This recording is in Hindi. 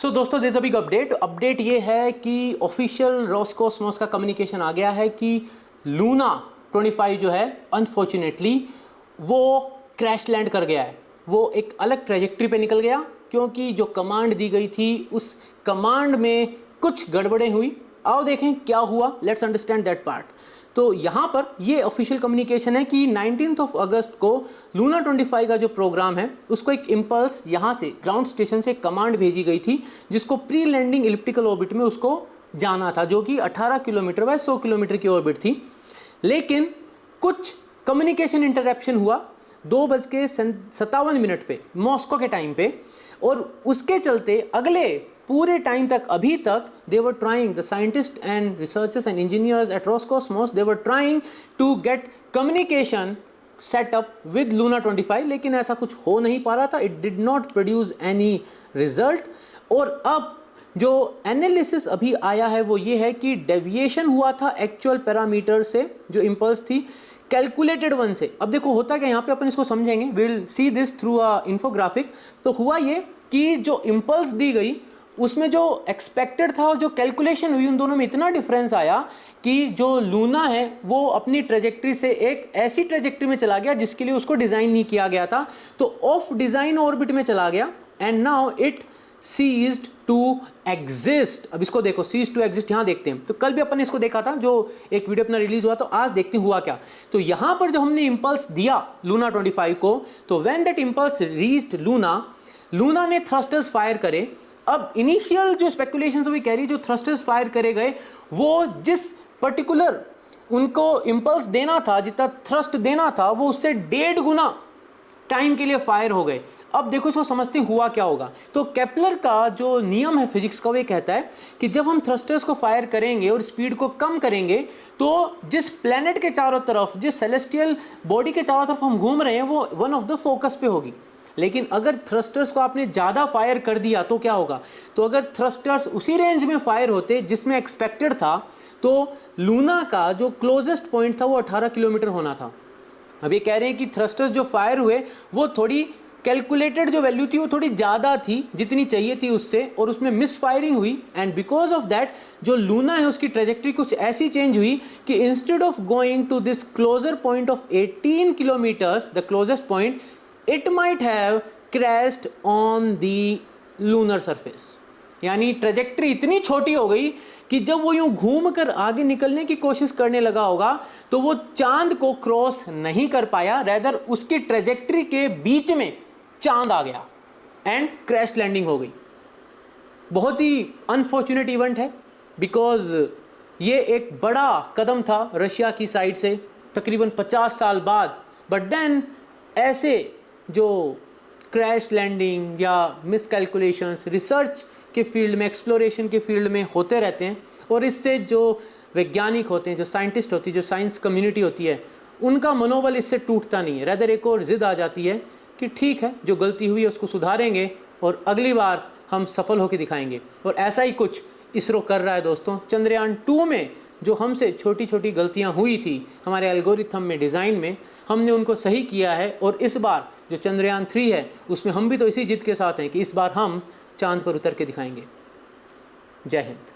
सो दोस्तों दिस अ बिग अपडेट ये है कि ऑफिशियल रोस्कोसमोस का कम्युनिकेशन आ गया है कि लूना 25 जो है अनफॉर्चुनेटली वो क्रैश लैंड कर गया है। वो एक अलग ट्रेजेक्ट्री पे निकल गया क्योंकि जो कमांड दी गई थी उस कमांड में कुछ गड़बड़ें हुई। आओ देखें क्या हुआ, लेट्स अंडरस्टैंड दैट पार्ट। तो यहाँ पर ये ऑफिशियल कम्युनिकेशन है कि 19 अगस्त को लूना 25 का जो प्रोग्राम है उसको एक इम्पल्स यहाँ से ग्राउंड स्टेशन से कमांड भेजी गई थी जिसको प्री लैंडिंग इलिप्टिकल ऑर्बिट में उसको जाना था, जो कि 18 किलोमीटर बाय 100 किलोमीटर की ऑर्बिट थी। लेकिन कुछ कम्युनिकेशन इंटरप्शन हुआ 2:57 पे मॉस्को के टाइम पे, और उसके चलते अगले पूरे टाइम तक अभी तक they were trying, the scientists and researchers and engineers at Roscosmos, they were trying to get communication set up with Luna 25, लेकिन ऐसा कुछ हो नहीं पा रहा था। It did not produce any result। और अब जो एनालिसिस अभी आया है वो ये है कि डेविएशन हुआ था एक्चुअल पैरामीटर से, जो इम्पल्स थी कैलकुलेटेड वन से। अब देखो होता क्या, यहाँ पे अपन इसको समझेंगे, will see this through a infographic. तो हुआ ये कि जो इम्पल्स दी गई उसमें जो एक्सपेक्टेड था और जो कैलकुलेशन हुई उन दोनों में इतना डिफरेंस आया कि जो लूना है वो अपनी ट्रेजेक्ट्री से एक ऐसी ट्रेजेक्ट्री में चला गया जिसके लिए उसको डिज़ाइन नहीं किया गया था, तो ऑफ डिज़ाइन ऑर्बिट में चला गया and now it ceased to exist. अब इसको देखो, सीज टू एग्जिस्ट यहाँ देखते हैं। तो कल भी अपन इसको देखा था, जो एक वीडियो अपना रिलीज हुआ, तो आज देखते हैं हुआ क्या। तो यहाँ पर जब हमने इम्पल्स दिया लूना 25 को, तो when that impulse reached Luna ने थ्रस्टर्स फायर करे। अब इनिशियल जो स्पेकुलेशंस भी कह रही, जो थ्रस्टर्स फायर करे गए वो जिस पर्टिकुलर उनको इम्पल्स देना था, जितना थ्रस्ट देना था, वो उससे 1.5 गुना टाइम के लिए फायर हो गए। अब देखो इसको समझते हुआ क्या होगा। तो केपलर का जो नियम है फिजिक्स का, वो कहता है कि जब हम थ्रस्टर्स को फायर करेंगे और स्पीड को कम करेंगे तो जिस प्लेनेट के चारों तरफ, जिस सेलेस्टियल बॉडी के चारों तरफ हम घूम रहे हैं, वो वन ऑफ द फोकस पे होगी। लेकिन अगर थ्रस्टर्स को आपने ज़्यादा फायर कर दिया तो क्या होगा, तो अगर थ्रस्टर्स उसी रेंज में फायर होते जिसमें एक्सपेक्टेड था, तो लूना का जो क्लोजेस्ट पॉइंट था वो 18 किलोमीटर होना था। अब ये कह रहे हैं कि थ्रस्टर्स जो फायर हुए वो थोड़ी कैलकुलेटेड जो वैल्यू थी वो थोड़ी ज़्यादा थी जितनी चाहिए थी उससे, और उसमें मिस फायरिंग हुई। एंड बिकॉज ऑफ दैट जो लूना है उसकी ट्रेजेक्ट्री कुछ ऐसी चेंज हुई कि instead of going to this closer point of 18 kilometres, the closest point, it might have crashed on the lunar surface। यानी ट्रेजेक्ट्री इतनी छोटी हो गई कि जब वो यूं घूम कर आगे निकलने की कोशिश करने लगा होगा तो वो चांद को क्रॉस नहीं कर पाया, रेदर उसकी ट्रेजेक्ट्री के बीच में चांद आ गया एंड क्रैश लैंडिंग हो गई। बहुत ही अनफॉर्चुनेट इवेंट है, बिकॉज ये एक बड़ा कदम था रशिया की साइड से तकरीबन 50 साल बाद। बट देन ऐसे जो क्रैश लैंडिंग या मिसकैलकुलेशंस रिसर्च के फील्ड में, एक्सप्लोरेशन के फील्ड में होते रहते हैं, और इससे जो वैज्ञानिक होते हैं, जो साइंटिस्ट होती है, जो साइंस कम्युनिटी होती है, उनका मनोबल इससे टूटता नहीं है। रेदर एक और जिद आ जाती है कि ठीक है, जो गलती हुई है उसको सुधारेंगे और अगली बार हम सफल होकर दिखाएंगे। और ऐसा ही कुछ इसरो कर रहा है दोस्तों। चंद्रयान 2 में जो हमसे छोटी छोटी गलतियाँ हुई थी हमारे एल्गोरिथम में, डिज़ाइन में, हमने उनको सही किया है। और इस बार जो चंद्रयान 3 है उसमें हम भी तो इसी जिद के साथ हैं कि इस बार हम चांद पर उतर के दिखाएंगे। जय हिंद।